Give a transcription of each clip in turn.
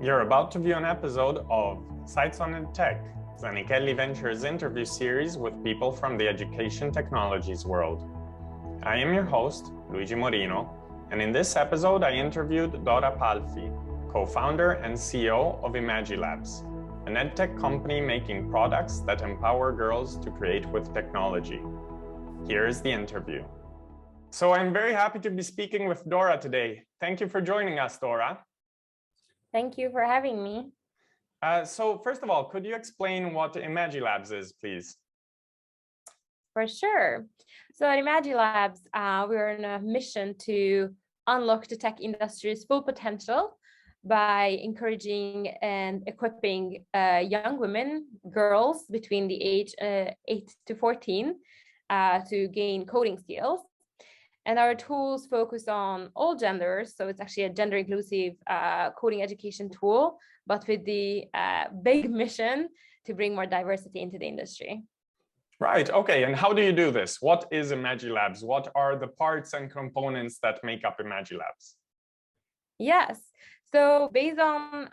You're about to view an episode of Sights on EdTech, Zanichelli Venture's interview series with people from the education technologies world. I am your host, Luigi Morino, and in this episode I interviewed Dora Palfi, co-founder and CEO of imagiLabs, an EdTech company making products that empower girls to create with technology. Here is the interview. So I'm very happy to be speaking with Dora today. Thank you for joining us, Dora. Thank you for having me. So first of all, could you explain what imagiLabs is, please? For sure. So at imagiLabs, we're on a mission to unlock the tech industry's full potential by encouraging and equipping young women, girls between the age 8 to 14 to gain coding skills. And our tools focus on all genders. So it's actually a gender inclusive coding education tool, but with the big mission to bring more diversity into the industry. Right. Okay. And how do you do this? What is imagiLabs? What are the parts and components that make up imagiLabs? Yes. So based on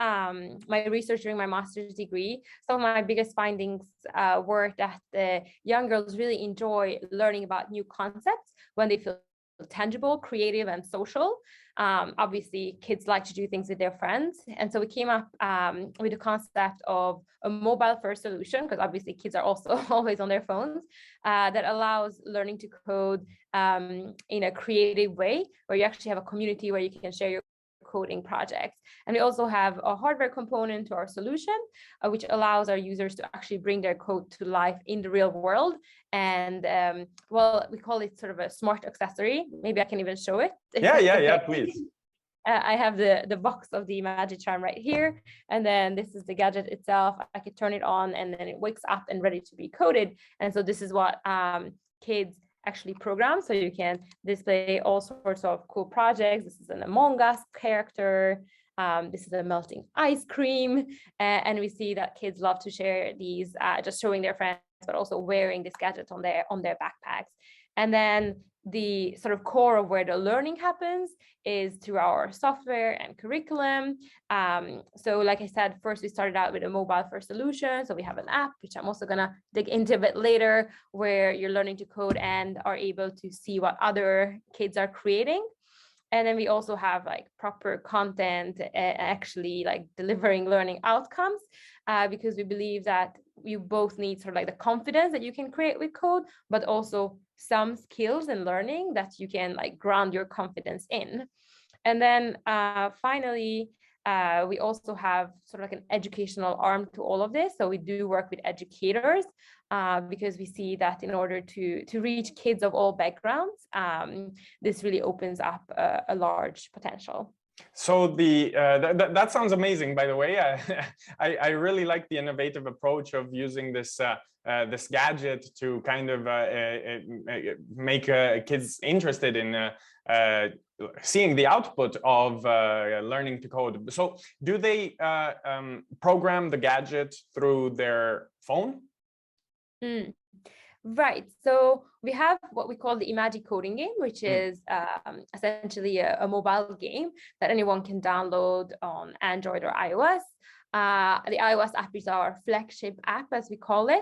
my research during my master's degree, some of my biggest findings were that young girls really enjoy learning about new concepts when they feel tangible, creative, and social. Obviously, kids like to do things with their friends. And so we came up with the concept of a mobile-first solution, because obviously kids are also always on their phones, that allows learning to code in a creative way, where you actually have a community where you can share your coding projects. And we also have a hardware component to our solution, which allows our users to actually bring their code to life in the real world. And well, we call it sort of a smart accessory. Maybe I can even show it. Yeah, please. I have the box of the Charm right here. And then this is the gadget itself. I could turn it on and then it wakes up and ready to be coded. And so this is what kids actually program, so you can display all sorts of cool projects. This is an Among Us character. This is a melting ice cream. And we see that kids love to share these, just showing their friends, but also wearing this gadget on their backpacks. And then the sort of core of where the learning happens is through our software and curriculum. So like I said, first we started out with a mobile first solution. So we have an app, which I'm also gonna dig into a bit later, where you're learning to code and are able to see what other kids are creating. And then we also have like proper content, actually like delivering learning outcomes, because we believe that you both need sort of like the confidence that you can create with code, but also some skills and learning that you can like ground your confidence in. And then finally, we also have sort of like an educational arm to all of this. So we do work with educators because we see that in order to reach kids of all backgrounds, this really opens up a large potential. So that sounds amazing, by the way. I really like the innovative approach of using this this gadget to kind of make kids interested in seeing the output of learning to code. So do they program the gadget through their phone? Right. So we have what we call the imagiCoding game, which is essentially a mobile game that anyone can download on Android or iOS. The iOS app is our flagship app, as we call it.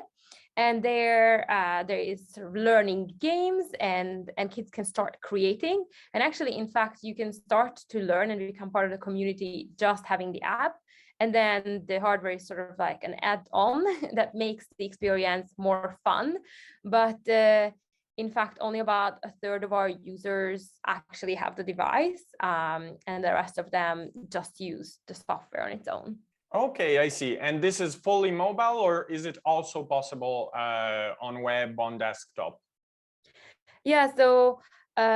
And there is sort of learning games and kids can start creating. And actually, in fact, you can start to learn and become part of the community just having the app. And then the hardware is sort of like an add-on that makes the experience more fun. But in fact, only about a third of our users actually have the device, and the rest of them just use the software on its own. Okay, I see. And this is fully mobile, or is it also possible on web, on desktop? Yeah, so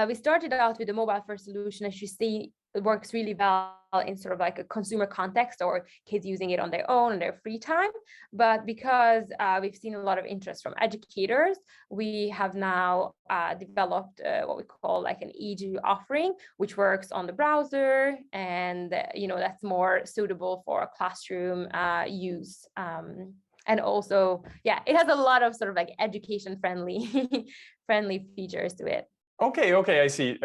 we started out with a mobile first solution. As you see, it works really well in sort of like a consumer context or kids using it on their own in their free time. But because we've seen a lot of interest from educators, we have now developed what we call like an edu offering, which works on the browser, and that's more suitable for classroom use. And also, yeah, it has a lot of sort of like education friendly features to it. Okay, I see.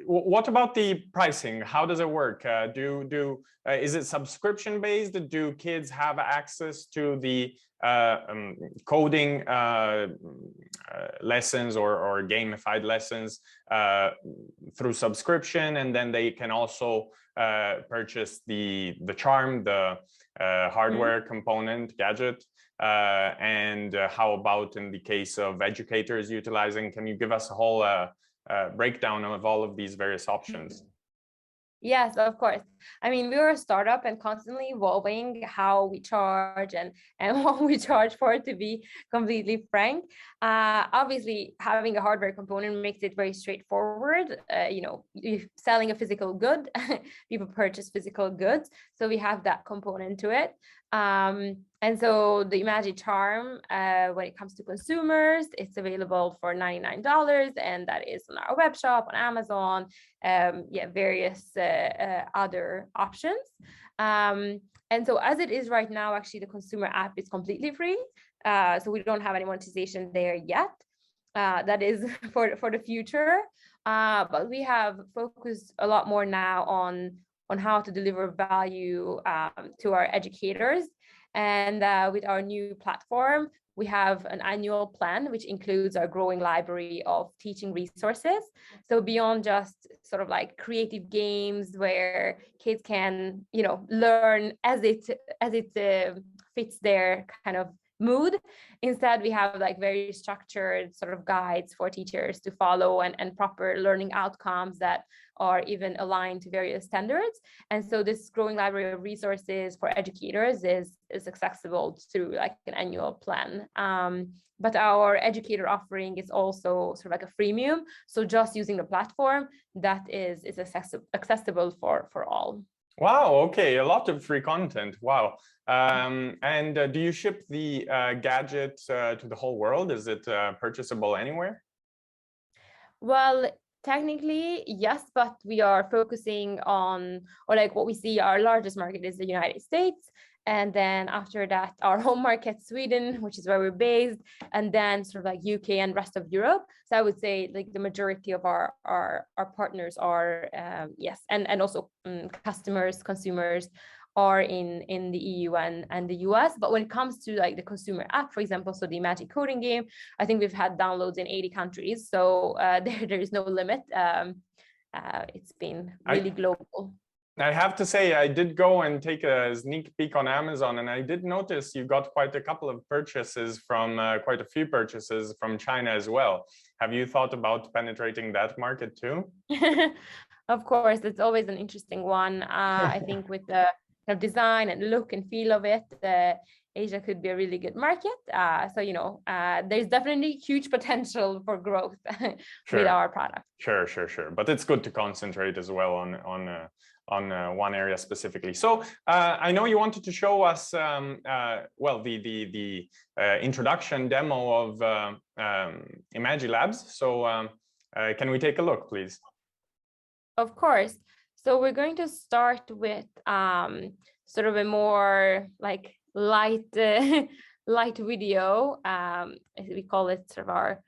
What about the pricing? How does it work? Is it subscription based? Do kids have access to the coding lessons or gamified lessons through subscription, and then they can also purchase the charm, the hardware component gadget? And how about in the case of educators utilizing? Can you give us a whole breakdown of all of these various options? Yes, of course. I mean, we are a startup and constantly evolving how we charge and what we charge for, to be completely frank. Obviously, having a hardware component makes it very straightforward. If selling a physical good, people purchase physical goods. So we have that component to it. And so the imagiCharm, when it comes to consumers, it's available for $99, and that is on our web shop, on Amazon, various other options. And so as it is right now, actually, the consumer app is completely free. So we don't have any monetization there yet. That is for the future. But we have focused a lot more now on how to deliver value to our educators. And with our new platform, we have an annual plan, which includes our growing library of teaching resources. So beyond just sort of like creative games where kids can, learn as it fits their kind of mood. Instead, we have like very structured sort of guides for teachers to follow and proper learning outcomes that are even aligned to various standards. And so this growing library of resources for educators is accessible through like an annual plan. But our educator offering is also sort of like a freemium. So just using the platform, that is accessible for all. Wow, okay, a lot of free content. Wow. And do you ship the gadget to the whole world? Is it purchasable anywhere? Well, technically, yes, but we are focusing on, or like what we see, our largest market is the United States. And then after that, our home market, Sweden, which is where we're based, and then sort of like UK and rest of Europe. So I would say like the majority of our partners are, yes, and also customers, consumers are in the EU and the US. But when it comes to like the consumer app, for example, so the Magic Coding game, I think we've had downloads in 80 countries. So there is no limit. It's been really global. I have to say, I did go and take a sneak peek on Amazon, and I did notice you got quite a couple of purchases from quite a few purchases from China as well. Have you thought about penetrating that market too? Of course, it's always an interesting one. I think with the kind of design and look and feel of it, Asia could be a really good market. So, there's definitely huge potential for growth with our product. Sure. But it's good to concentrate as well on one area specifically. So I know you wanted to show us, the introduction demo of imagiLabs. So can we take a look, please? Of course. So we're going to start with sort of a more like light video. We call it sort of our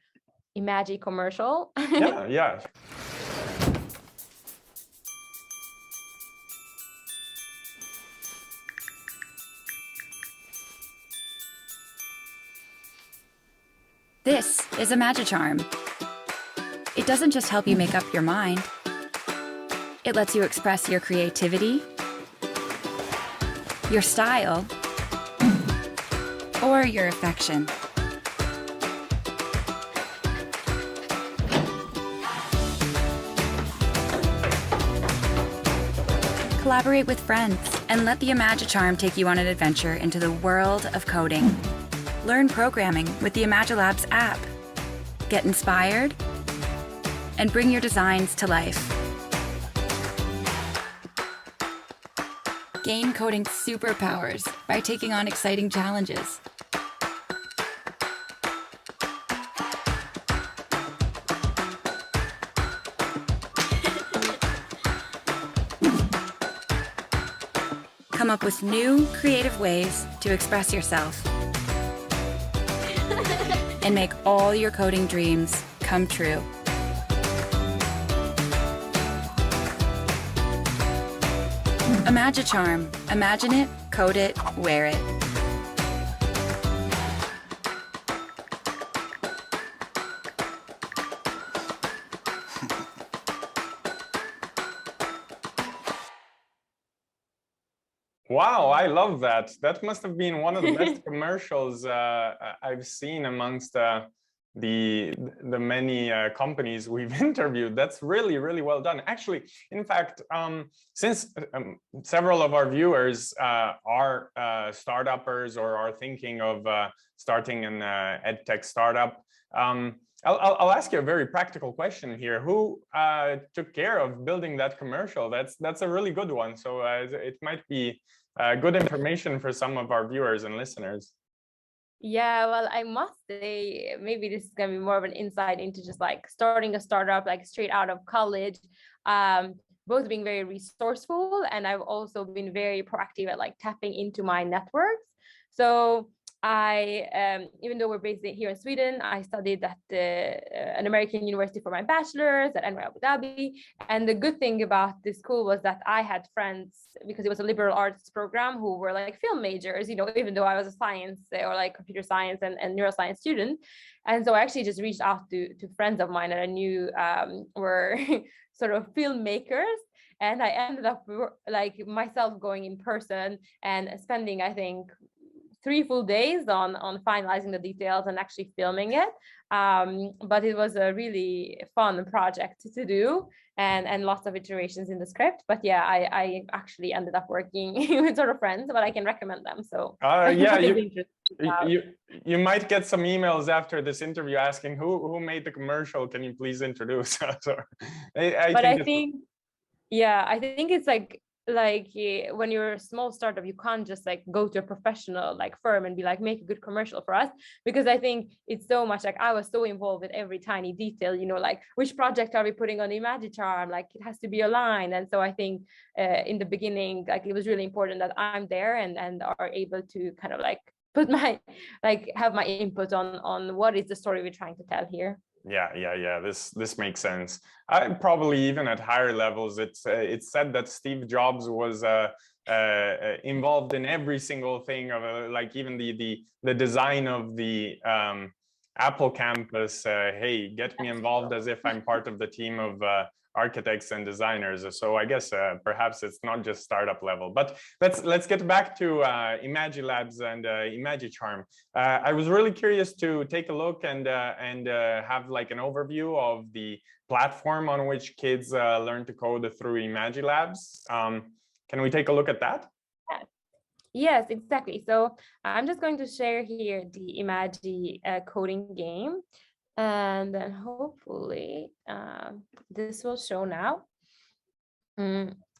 Imagi commercial. Yeah. This is a imagiCharm. It doesn't just help you make up your mind. It lets you express your creativity, your style, or your affection. Collaborate with friends and let the imagiCharm take you on an adventure into the world of coding. Learn programming with the imagiLabs app. Get inspired and bring your designs to life. Gain coding superpowers by taking on exciting challenges. Come up with new, creative ways to express yourself. And make all your coding dreams come true. imagiCharm. Imagine it, code it, wear it. Wow, I love that. That must have been one of the best commercials I've seen amongst the many companies we've interviewed. That's really, really well done. Actually, in fact, since several of our viewers are startuppers or are thinking of starting an EdTech startup, I'll ask you a very practical question here. Who took care of building that commercial? That's a really good one. So it might be good information for some of our viewers and listeners. Yeah, well, I must say, maybe this is going to be more of an insight into just like starting a startup, like straight out of college, both being very resourceful, and I've also been very proactive at like tapping into my networks. So I, even though we're based here in Sweden, I studied at an American university for my bachelor's at NYU Abu Dhabi. And the good thing about this school was that I had friends, because it was a liberal arts program, who were like film majors, you know, even though I was a science or like computer science and neuroscience student. And so I actually just reached out to friends of mine that I knew were sort of filmmakers. And I ended up like myself going in person and spending, I think, 3 full days on finalizing the details and actually filming it. But it was a really fun project to do, and lots of iterations in the script. But yeah, I actually ended up working with sort of friends, but I can recommend them. So yeah, you might get some emails after this interview asking who made the commercial. Can you please introduce? So, I think it's like when you're a small startup, you can't just like go to a professional like firm and be like, make a good commercial for us, because I think it's so much like I was so involved with every tiny detail, you know, like which project are we putting on the imagiCharm, like it has to be aligned. And so I think in the beginning, like it was really important that I'm there and are able to kind of like put my have my input on what is the story we're trying to tell here. Yeah. This makes sense. Probably even at higher levels, it's said that Steve Jobs was involved in every single thing of like even the design of the Apple campus. Hey, get me involved as if I'm part of the team of architects and designers. So I guess perhaps it's not just startup level. But let's get back to imagiLabs and imagiCharm. I was really curious to take a look and have like an overview of the platform on which kids learn to code through imagiLabs. Can we take a look at that? Yes, exactly. So I'm just going to share here the Imagi coding game. And then hopefully this will show now.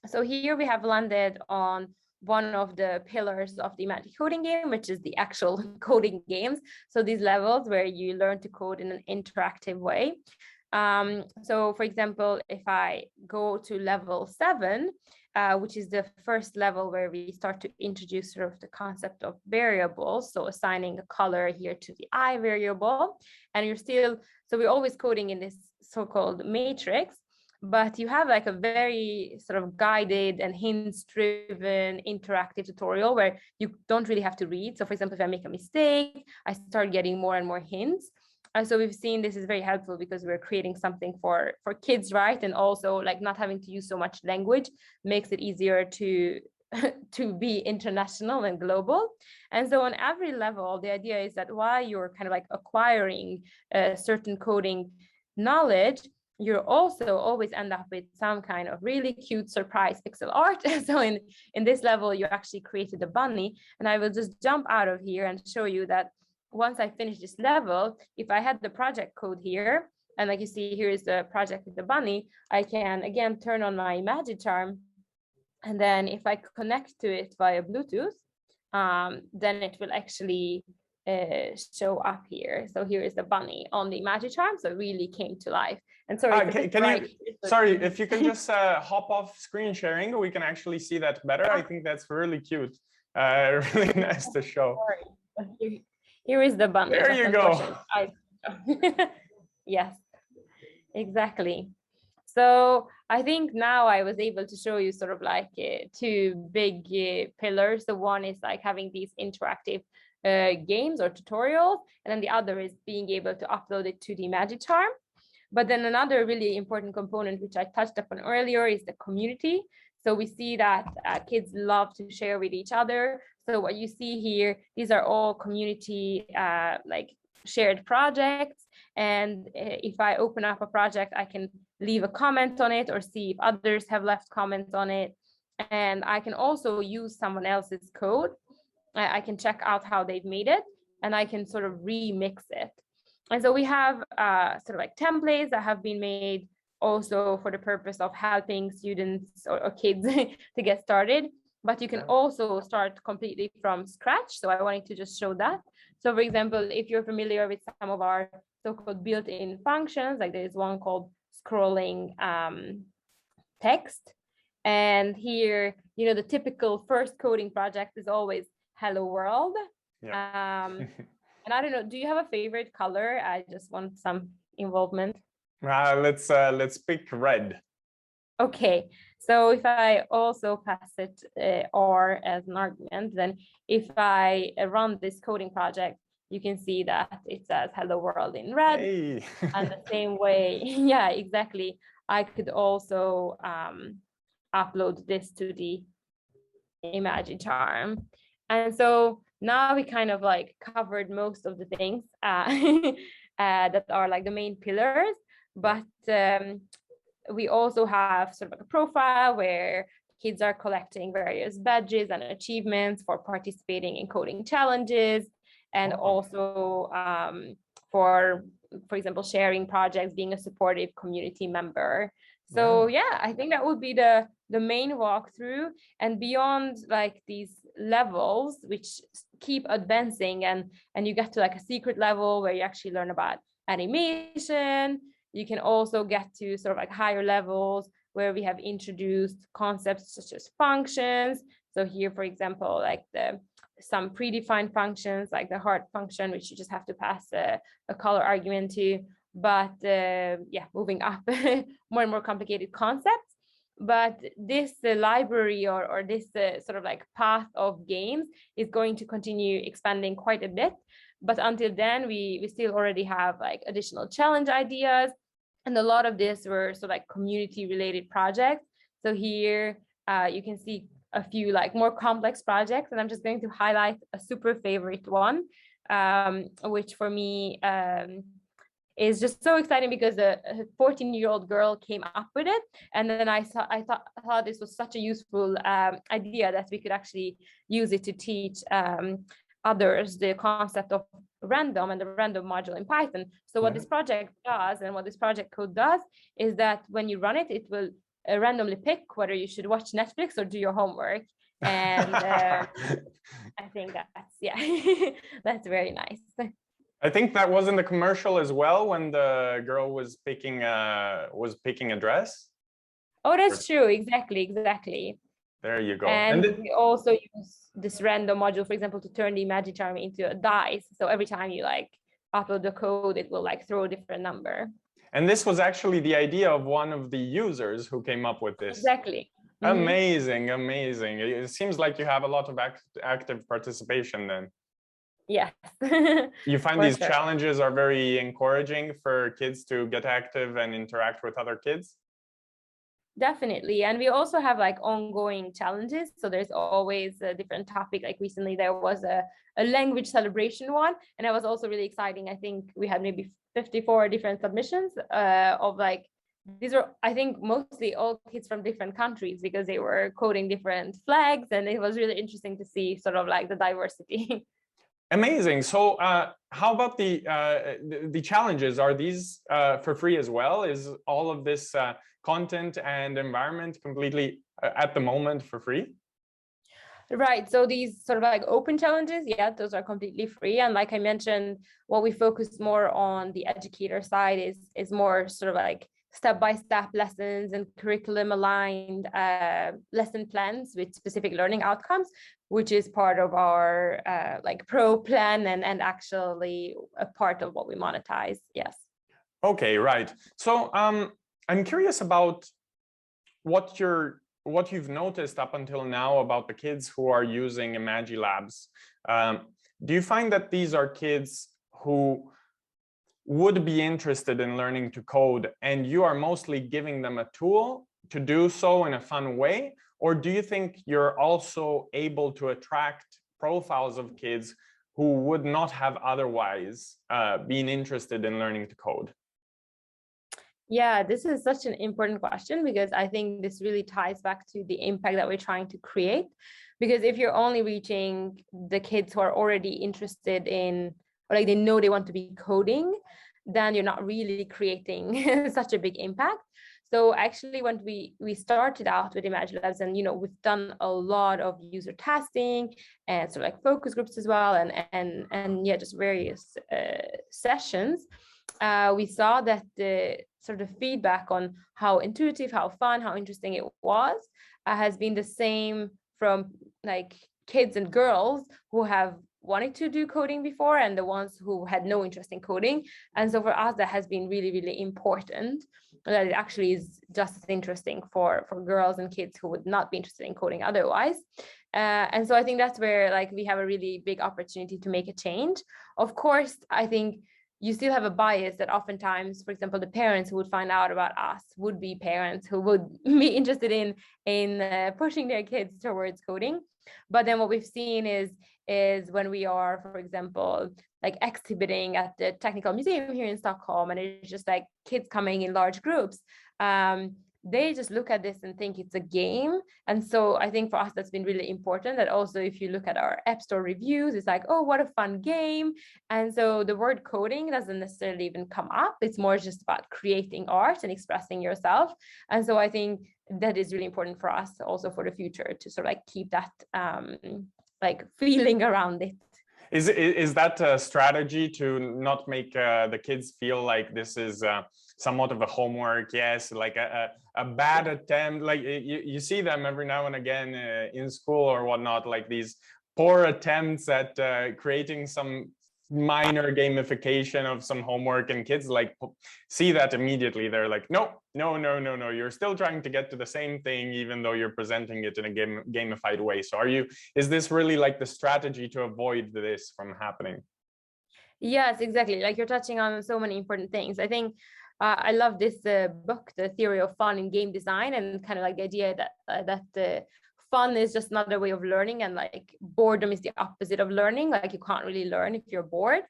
So here we have landed on one of the pillars of the Imagi coding game, which is the actual coding games. So these levels where you learn to code in an interactive way. So for example, if I go to level 7, which is the first level where we start to introduce sort of the concept of variables. So assigning a color here to the I variable, and you're still, so we're always coding in this so-called matrix, but you have like a very sort of guided and hints-driven interactive tutorial where you don't really have to read. So for example, if I make a mistake, I start getting more and more hints. And so we've seen this is very helpful because we're creating something for kids, right? And also like not having to use so much language makes it easier to be international and global. And so on every level, the idea is that while you're kind of like acquiring certain coding knowledge, you're also always end up with some kind of really cute surprise pixel art. So in this level, you actually created a bunny, and I will just jump out of here and show you that once I finish this level, if I had the project code here, and like you see, here is the project with the bunny, I can again turn on my imagiCharm. And then if I connect to it via Bluetooth, then it will actually show up here. So here is the bunny on the imagiCharm. So it really came to life. And sorry, sorry, if you can just hop off screen sharing, we can actually see that better. I think that's really cute. Really nice to show. Here is the bunny. There you go. Yes. Exactly. So I think now I was able to show you sort of like two big pillars. The one is like having these interactive games or tutorials, and then the other is being able to upload it to the imagiCharm. But then another really important component, which I touched upon earlier, is the community. So we see that kids love to share with each other. So what you see here, these are all community like shared projects. And if I open up a project, I can leave a comment on it or see if others have left comments on it. And I can also use someone else's code. I can check out how they've made it, and I can sort of remix it. And so we have sort of like templates that have been made also for the purpose of helping students or kids to get started. But you can also start completely from scratch. So I wanted to just show that. So for example, if you're familiar with some of our so-called built-in functions, like there's one called scrolling text. And here, you know, the typical first coding project is always hello world. Yeah. And I don't know, do you have a favorite color? I just want some involvement. Let's pick red. Okay, so if I also pass it R as an argument, then if I run this coding project, you can see that it says hello world in red. Hey. And the same way, yeah, exactly. I could also upload this to the imagiCharm. And so now we kind of like covered most of the things that are like the main pillars, but we also have sort of like a profile where kids are collecting various badges and achievements for participating in coding challenges, and also for example, sharing projects, being a supportive community member. So yeah, I think that would be the main walkthrough. And beyond like these levels, which keep advancing, and you get to like a secret level where you actually learn about animation. You can also get to sort of like higher levels where we have introduced concepts such as functions. So here, for example, like some predefined functions like the heart function, which you just have to pass a color argument to. But yeah, moving up, more and more complicated concepts. But this library or this sort of like path of games is going to continue expanding quite a bit. But until then, we still already have like additional challenge ideas. And a lot of this were sort of like community related projects. So here you can see a few like more complex projects, and I'm just going to highlight a super favorite one, which for me is just so exciting because a 14-year-old girl came up with it. And then I thought this was such a useful idea that we could actually use it to teach others the concept of random and the random module in Python. So what this project does and what this project code does is that when you run it, it will randomly pick whether you should watch Netflix or do your homework. And I think that's, yeah, that's very nice. I think that was in the commercial as well when the girl was picking a dress. Oh, that's true. Exactly. There you go. And we also use this random module, for example, to turn the imagiCharm into a dice. So every time you like upload the code, it will like throw a different number. And this was actually the idea of one of the users who came up with this. Exactly. Amazing. It seems like you have a lot of active participation then. Yes. You find these challenges are very encouraging for kids to get active and interact with other kids? Definitely. And we also have like ongoing challenges. So there's always a different topic. Like recently there was a language celebration one, and it was also really exciting. I think we had maybe 54 different submissions of like, these are, I think, mostly all kids from different countries because they were coding different flags, and it was really interesting to see sort of like the diversity. Amazing. So how about the challenges? Are these for free as well? Is all of this content and environment completely at the moment for free? Right. So these sort of like open challenges, yeah, those are completely free. And like I mentioned, what we focus more on the educator side is more sort of like step-by-step lessons and curriculum aligned lesson plans with specific learning outcomes, which is part of our like pro plan and actually a part of what we monetize. Yes. Okay, right. So I'm curious about what you've noticed up until now about the kids who are using imagiLabs. Do you find that these are kids who would be interested in learning to code, and you are mostly giving them a tool to do so in a fun way? Or do you think you're also able to attract profiles of kids who would not have otherwise been interested in learning to code? Yeah, this is such an important question, because I think this really ties back to the impact that we're trying to create. Because if you're only reaching the kids who are already interested in, or like they know they want to be coding, then you're not really creating such a big impact. So actually, when we started out with imagiLabs, and we've done a lot of user testing and sort of like focus groups as well, and yeah, just various sessions. We saw that the sort of feedback on how intuitive, how fun, how interesting it was has been the same from like kids and girls who have wanted to do coding before, and the ones who had no interest in coding. And so for us, that has been really, really important, that it actually is just as interesting for girls and kids who would not be interested in coding otherwise. And so I think that's where like we have a really big opportunity to make a change. Of course, I think you still have a bias that oftentimes, for example, the parents who would find out about us would be parents who would be interested in pushing their kids towards coding. But then what we've seen is when we are, for example, like exhibiting at the Technical Museum here in Stockholm, and it's just like kids coming in large groups, they just look at this and think it's a game. And so I think for us, that's been really important, that also if you look at our App Store reviews, it's like, oh, what a fun game. And so the word coding doesn't necessarily even come up. It's more just about creating art and expressing yourself. And so I think that is really important for us also for the future, to sort of like keep that like feeling around it. Is that a strategy to not make the kids feel like this is somewhat of a homework? Yes, like a bad attempt. Like you see them every now and again in school or whatnot, like these poor attempts at creating some minor gamification of some homework, and kids like see that immediately. They're like, no, you're still trying to get to the same thing, even though you're presenting it in a gamified way. So is this really like the strategy to avoid this from happening? Yes, exactly. Like you're touching on so many important things. I think I love this book, The Theory of Fun in Game Design, and kind of like the idea that fun is just another way of learning, and like boredom is the opposite of learning. Like you can't really learn if you're bored.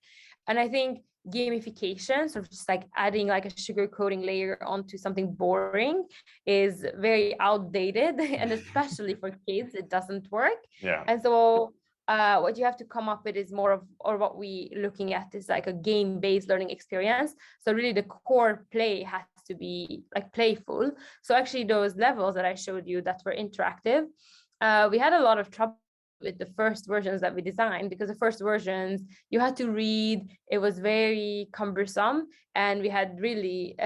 And I think gamification, so just like adding like a sugar coating layer onto something boring, is very outdated, and especially for kids, it doesn't work. Yeah. And so what you have to come up with is more of, or what we looking at is like a game-based learning experience. So really the core play has to be like playful. So actually those levels that I showed you that were interactive, we had a lot of trouble with the first versions that we designed, because the first versions you had to read, it was very cumbersome, and we had really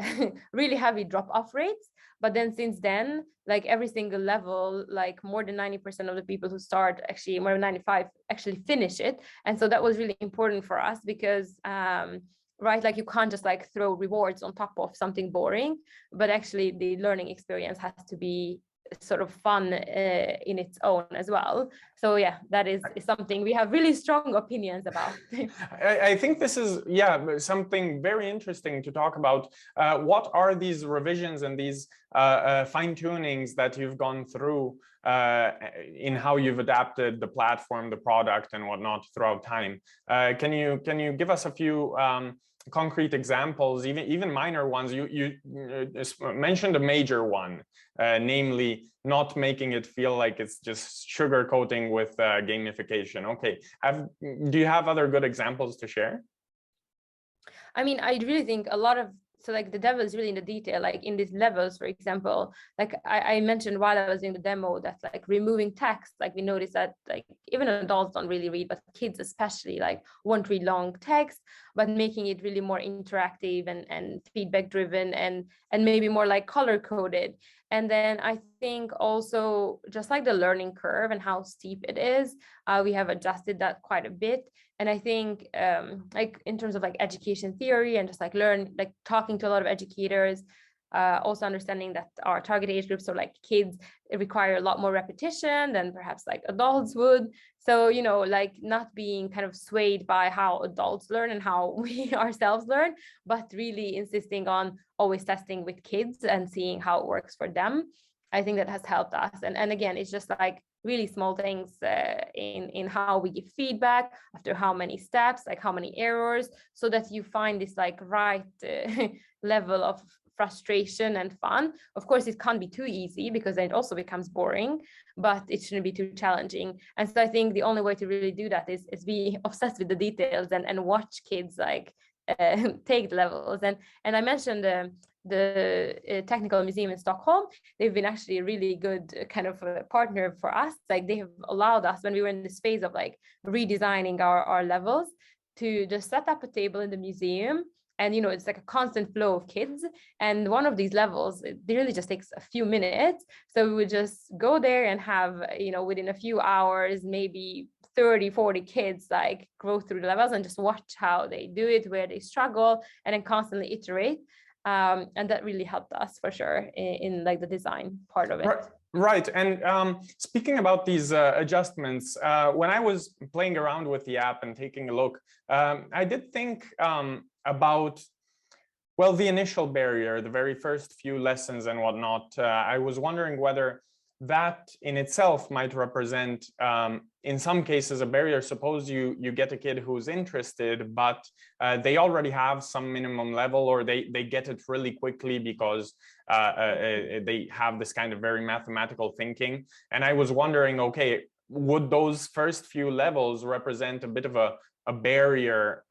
really heavy drop-off rates. But then since then, like every single level, like more than 90% of the people who start, actually more than 95, actually finish it. And so that was really important for us, because right, like you can't just like throw rewards on top of something boring, but actually the learning experience has to be sort of fun in its own as well. So yeah, that is something we have really strong opinions about. I think this is, yeah, something very interesting to talk about. What are these revisions and these fine tunings that you've gone through in how you've adapted the platform, the product, and whatnot throughout time? Can you give us a few concrete examples, even minor ones? You mentioned a major one, namely not making it feel like it's just sugarcoating with gamification. Okay, do you have other good examples to share? I mean, I really think a lot of, so like the devil is really in the detail, like in these levels, for example, like I mentioned while I was in the demo, that like removing text, like we noticed that like even adults don't really read, but kids especially like won't read long text, but making it really more interactive and feedback driven and maybe more like color coded. And then I think also just like the learning curve and how steep it is, we have adjusted that quite a bit. And I think like in terms of like education theory and just like talking to a lot of educators, also understanding that our target age groups, so like kids, require a lot more repetition than perhaps like adults would. So, you know, like not being kind of swayed by how adults learn and how we ourselves learn, but really insisting on always testing with kids and seeing how it works for them. I think that has helped us. And again, it's just like really small things in how we give feedback after how many steps, like how many errors, so that you find this like right level of frustration and fun. Of course, it can't be too easy because then it also becomes boring, but it shouldn't be too challenging. And so I think the only way to really do that is be obsessed with the details and watch kids like take the levels. And I mentioned the Technical Museum in Stockholm. They've been actually a really good kind of a partner for us. Like they have allowed us, when we were in this phase of like redesigning our levels, to just set up a table in the museum. And, you know, it's like a constant flow of kids. And one of these levels, it really just takes a few minutes. So we would just go there and have, you know, within a few hours, maybe 30, 40 kids like go through the levels and just watch how they do it, where they struggle, and then constantly iterate. And that really helped us for sure in like the design part of it. Right. And speaking about these adjustments, when I was playing around with the app and taking a look, I did think about, well, the initial barrier, the very first few lessons and whatnot. I was wondering whether that in itself might represent, in some cases, a barrier. Suppose you get a kid who's interested, but they already have some minimum level, or they get it really quickly because they have this kind of very mathematical thinking. And I was wondering, okay, would those first few levels represent a bit of a barrier,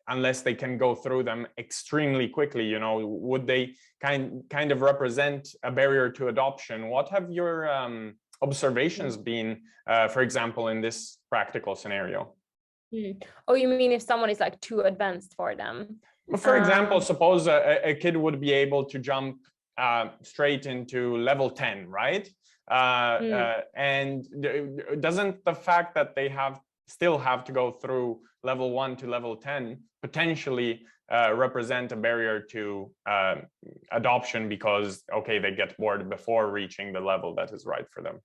unless they can go through them extremely quickly? You know, would they kind of represent a barrier to adoption? What have your observations been, for example, in this practical scenario? Oh, you mean if someone is like too advanced for them? For example, suppose a kid would be able to jump straight into level 10, right? And doesn't the fact that they still have to go through level 1 to level 10 potentially represent a barrier to adoption, because, okay, they get bored before reaching the level that is right for them?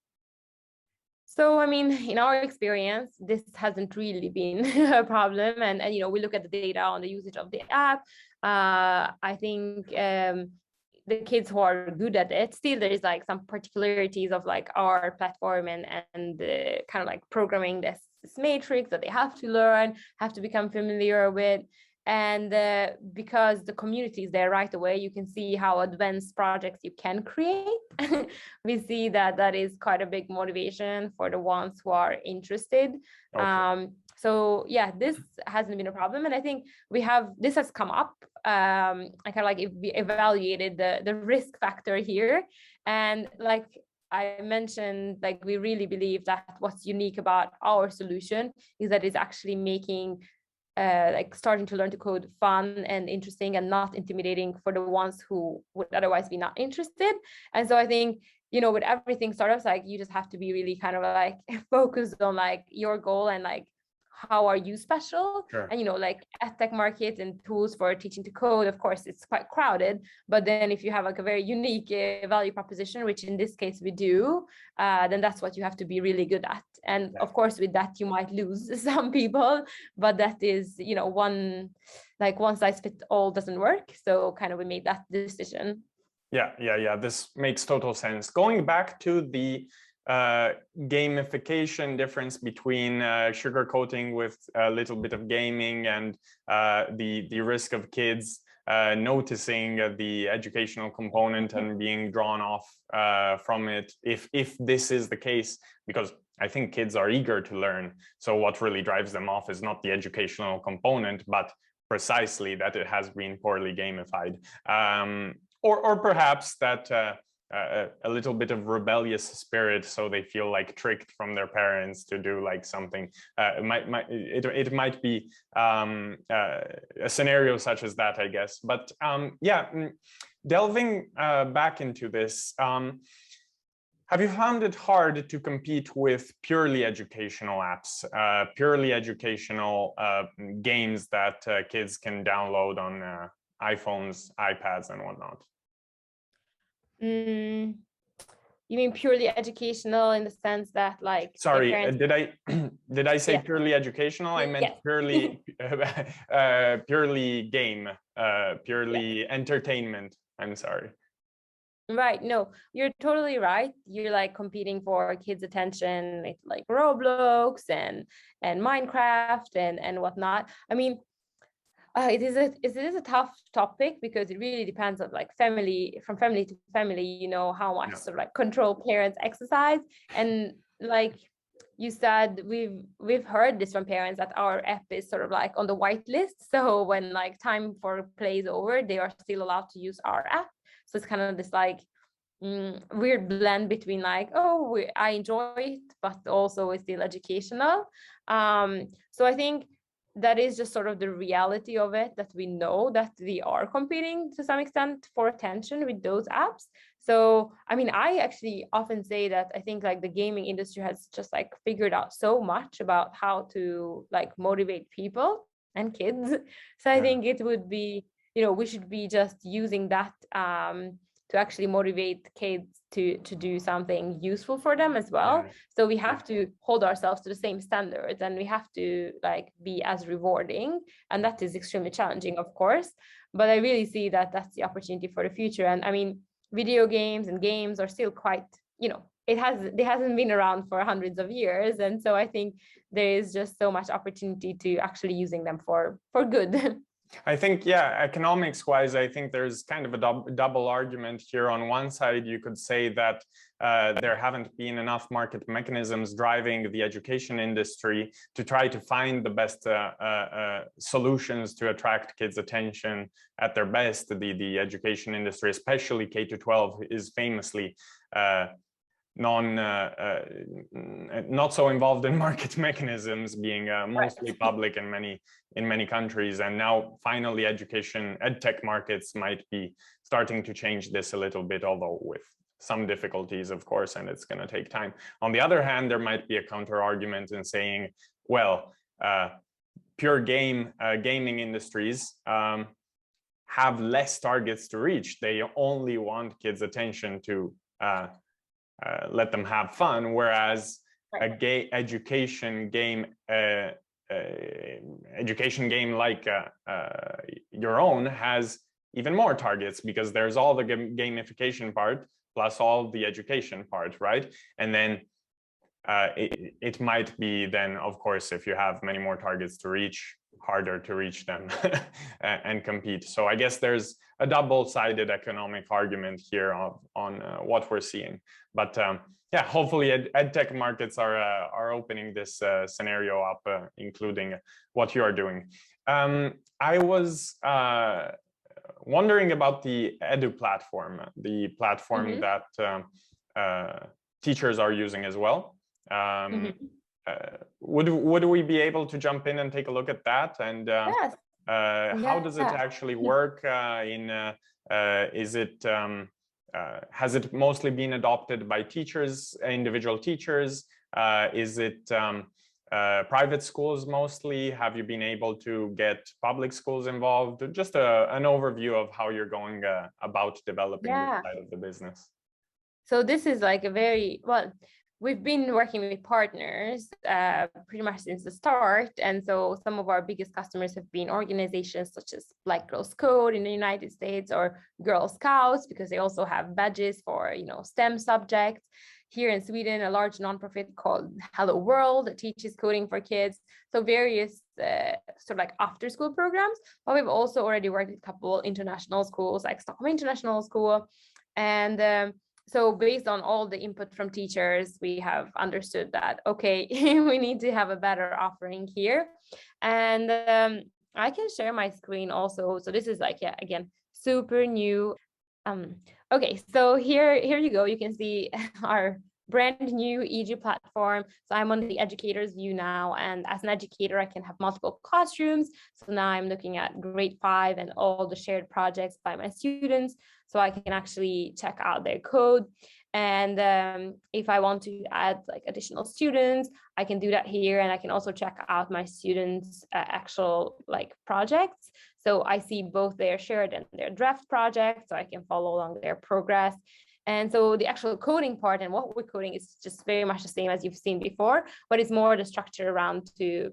So, I mean, in our experience, this hasn't really been a problem. And, you know, we look at the data on the usage of the app. I think the kids who are good at it, still there is like some particularities of like our platform and kind of like programming this matrix that they have to learn, have to become familiar with. And because the community is there right away, you can see how advanced projects you can create. We see that is quite a big motivation for the ones who are interested. Okay. So yeah, this hasn't been a problem. And I think this has come up. I kind of like we evaluated the risk factor here. And like I mentioned, like we really believe that what's unique about our solution is that it's actually making like starting to learn to code fun and interesting and not intimidating for the ones who would otherwise be not interested. And so I think, you know, with everything startups, like you just have to be really kind of like focused on like your goal and like how are you special? Sure. And, you know, like EdTech markets and tools for teaching to code, of course, it's quite crowded. But then if you have like a very unique value proposition, which in this case we do, then that's what you have to be really good at. And of course, with that, you might lose some people, but that is, you know, one size fits all doesn't work. So kind of we made that decision. Yeah. This makes total sense. Going back to the gamification difference between sugarcoating with a little bit of gaming and the risk of kids noticing the educational component and being drawn off from it, if this is the case, because I think kids are eager to learn. So what really drives them off is not the educational component, but precisely that it has been poorly gamified, or perhaps that a little bit of rebellious spirit, so they feel like tricked from their parents to do like something. It might be a scenario such as that, I guess. But delving back into this, have you found it hard to compete with purely educational apps, purely educational games that kids can download on iPhones, iPads, and whatnot? You mean purely educational in the sense that, like, sorry, parents... did I say purely educational? I meant purely purely game, purely entertainment. I'm sorry. Right. No, you're totally right. You're like competing for kids' attention with like Roblox and Minecraft and whatnot. I mean, it is a tough topic because it really depends on like from family to family, you know, how much sort of like control parents exercise. And like you said, we've heard this from parents that our app is sort of like on the whitelist. So when like time for play is over, they are still allowed to use our app. So it's kind of this like weird blend between like, oh, I enjoy it, but also it's still educational. So I think that is just sort of the reality of it, that we know that we are competing to some extent for attention with those apps. So, I mean, I actually often say that I think like the gaming industry has just like figured out so much about how to like motivate people and kids. So I think it would be, you know, we should be just using that to actually motivate kids to do something useful for them as well. So we have to hold ourselves to the same standards, and we have to like be as rewarding, and that is extremely challenging, of course. But I really see that that's the opportunity for the future. And I mean, video games and games are still quite, you know, they hasn't been around for hundreds of years, and so I think there is just so much opportunity to actually using them for good. I think, yeah, economics wise, I think there's kind of a double argument here. On one side, you could say that there haven't been enough market mechanisms driving the education industry to try to find the best solutions to attract kids' attention at their best. The education industry, especially K-12, is famously not so involved in market mechanisms, being mostly public in many countries. And now finally EdTech markets might be starting to change this a little bit, although with some difficulties, of course, and it's going to take time. On the other hand, there might be a counter argument in saying, well, pure gaming industries have less targets to reach. They only want kids' attention to let them have fun, whereas a education game like your own has even more targets, because there's all the gamification part plus all the education part, right? And then it might be then, of course, if you have many more targets to reach, harder to reach them and compete. So I guess there's a double-sided economic argument here on what we're seeing. But yeah, hopefully EdTech markets are opening this scenario up, including what you are doing. I was wondering about the Eduplatform, the platform that teachers are using as well. Would we be able to jump in and take a look at that? And Yes. How does it actually work? Is it has it mostly been adopted by teachers, individual teachers? Is it private schools mostly? Have you been able to get public schools involved? Just an overview of how you're going about developing this side of the business. So this is like a very, well, we've been working with partners pretty much since the start. And so some of our biggest customers have been organizations such as Black Girls Code in the United States, or Girl Scouts, because they also have badges for, you know, STEM subjects. Here in Sweden, a large nonprofit called Hello World that teaches coding for kids. So various sort of like after school programs, but we've also already worked with a couple international schools like Stockholm International School. And so based on all the input from teachers, we have understood that, okay, we need to have a better offering here. And I can share my screen also. So this is like, yeah, again, super new. Okay, so here you go. You can see our brand new Eduplatform. So I'm on the educator's view now, and as an educator, I can have multiple classrooms. So now I'm looking at grade 5 and all the shared projects by my students, so I can actually check out their code. And if I want to add like additional students, I can do that here, and I can also check out my students' actual like projects. So I see both their shared and their draft projects, so I can follow along their progress. And so the actual coding part and what we're coding is just very much the same as you've seen before, but it's more the structure around to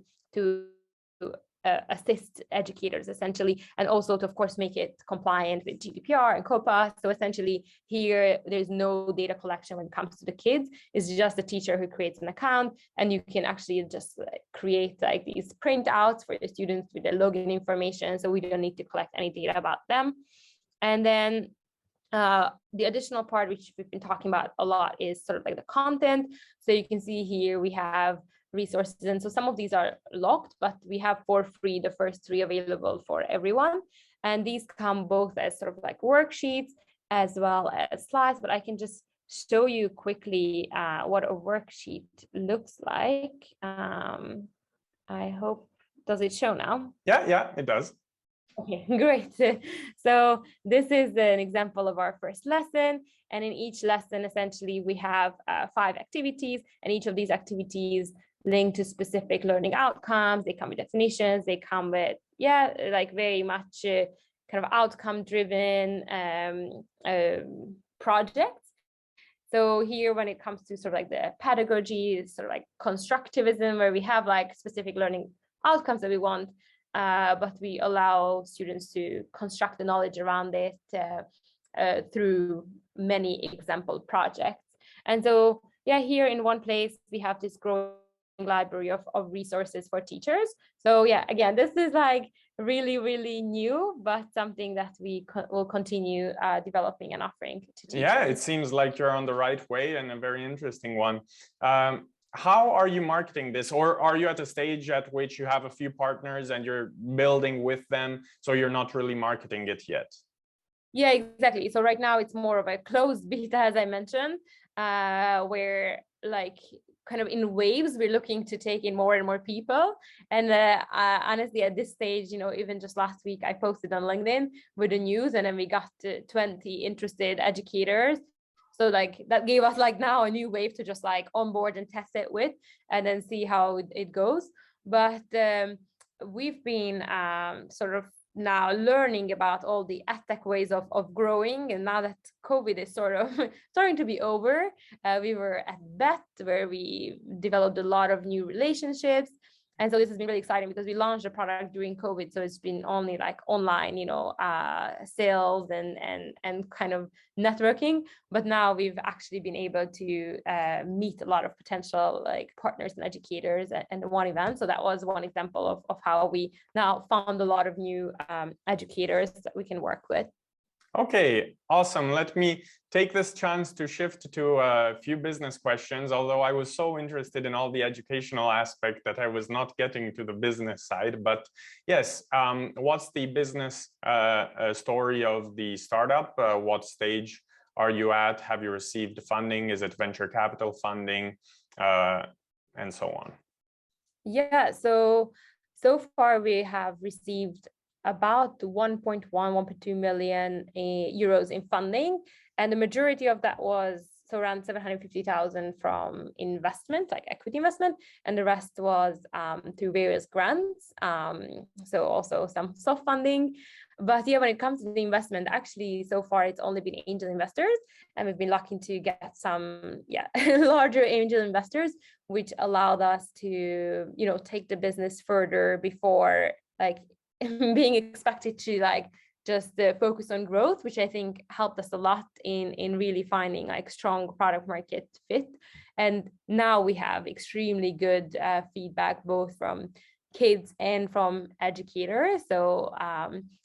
assist educators essentially, and also to of course make it compliant with GDPR and COPPA. So essentially here there's no data collection when it comes to the kids. It's just the teacher who creates an account, and you can actually just create like these printouts for the students with their login information, so we don't need to collect any data about them. And then the additional part, which we've been talking about a lot, is sort of like the content. So you can see here we have resources, and so some of these are locked, but we have for free the first 3 available for everyone. And these come both as sort of like worksheets as well as slides, but I can just show you quickly what a worksheet looks like. I hope, does it show now? Yeah, it does. Okay, great. So this is an example of our first lesson. And in each lesson, essentially, we have 5 activities, and each of these activities link to specific learning outcomes. They come with definitions. They come with, like very much kind of outcome-driven projects. So here, when it comes to sort of like the pedagogy, it's sort of like constructivism, where we have like specific learning outcomes that we want, but we allow students to construct the knowledge around it through many example projects. And so, here in one place, we have this growing library of resources for teachers. So again, this is like really, really new, but something that we will continue developing and offering to teachers. Yeah, it seems like you're on the right way, and a very interesting one. How are you marketing this? Or are you at a stage at which you have a few partners and you're building with them, so you're not really marketing it yet? Yeah, exactly. So right now it's more of a closed beta, as I mentioned, where like kind of in waves, we're looking to take in more and more people. And honestly, at this stage, even just last week, I posted on LinkedIn with the news, and then we got 20 interested educators. So like that gave us like now a new wave to just like onboard and test it with, and then see how it goes. But we've been sort of now learning about all the EdTech ways of growing. And now that COVID is sort of starting to be over, we were at BET, where we developed a lot of new relationships. And so this has been really exciting because we launched the product during COVID. So it's been only like online, sales and kind of networking. But now we've actually been able to meet a lot of potential like partners and educators at one event. So that was one example of how we now found a lot of new educators that we can work with. Okay, awesome. Let me take this chance to shift to a few business questions, although I was so interested in all the educational aspect that I was not getting to the business side. But yes, what's the business story of the startup? What stage are you at? Have you received funding? Is it venture capital funding? And so on. Yeah, so far we have received about 1.2 million euros in funding, and the majority of that was around 750,000 from investment, like equity investment, and the rest was through various grants, so also some soft funding. But when it comes to the investment, actually so far it's only been angel investors, and we've been lucky to get some larger angel investors, which allowed us to take the business further before like being expected to like just focus on growth, which I think helped us a lot in really finding like strong product market fit. And now we have extremely good feedback both from kids and from educators. So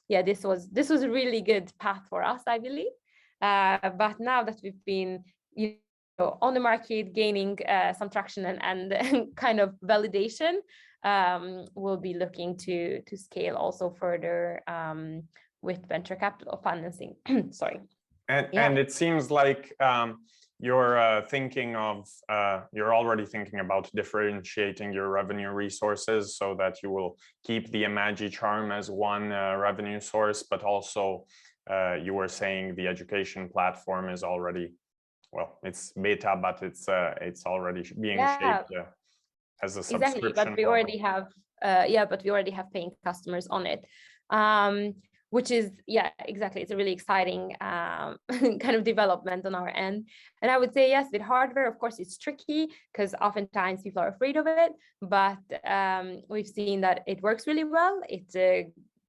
this was a really good path for us, I believe. But now that we've been on the market, gaining some traction and kind of validation, we'll be looking to scale also further with venture capital financing. Sorry. And it seems like you're thinking of, you're already thinking about differentiating your revenue resources so that you will keep the imagiCharm as one revenue source, but also you were saying the education platform is already, well, it's beta, but it's already being shaped as a subscription. Exactly, but we already have, but we already have paying customers on it. Which is, exactly, it's a really exciting kind of development on our end. And I would say, yes, with hardware, of course, it's tricky because oftentimes people are afraid of it, but we've seen that it works really well. It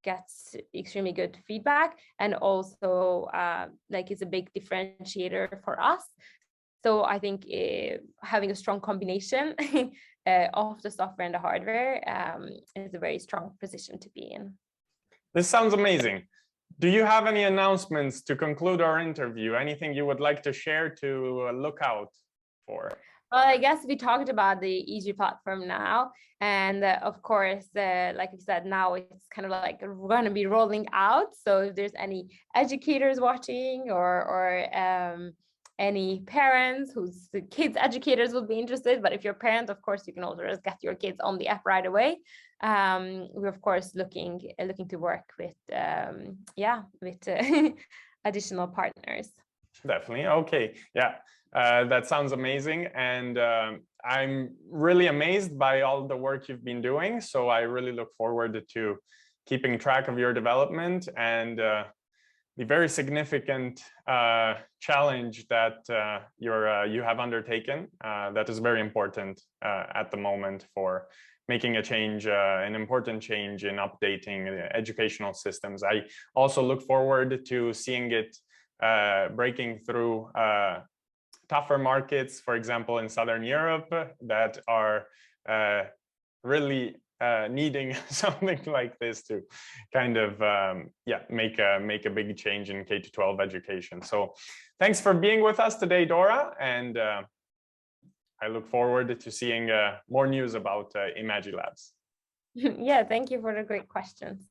gets extremely good feedback, and also like it's a big differentiator for us. So I think having a strong combination of the software and the hardware is a very strong position to be in. This sounds amazing. Do you have any announcements to conclude our interview? Anything you would like to share to look out for? Well, I guess we talked about the Eduplatform now. And of course, like you said, now it's kind of like we're going to be rolling out. So if there's any educators watching or any parents whose kids educators would be interested, but if you're a parent, of course, you can also just get your kids on the app right away. We're of course looking to work with additional partners. Definitely. Okay. Yeah, that sounds amazing, and I'm really amazed by all the work you've been doing. So I really look forward to keeping track of your development and the very significant challenge that you have undertaken. That is very important at the moment for making a change, an important change in updating educational systems. I also look forward to seeing it breaking through tougher markets, for example, in Southern Europe, that are really needing something like this to kind of make a big change in K-12 education. So thanks for being with us today, Dora, and I look forward to seeing more news about imagiLabs. Yeah, thank you for the great questions.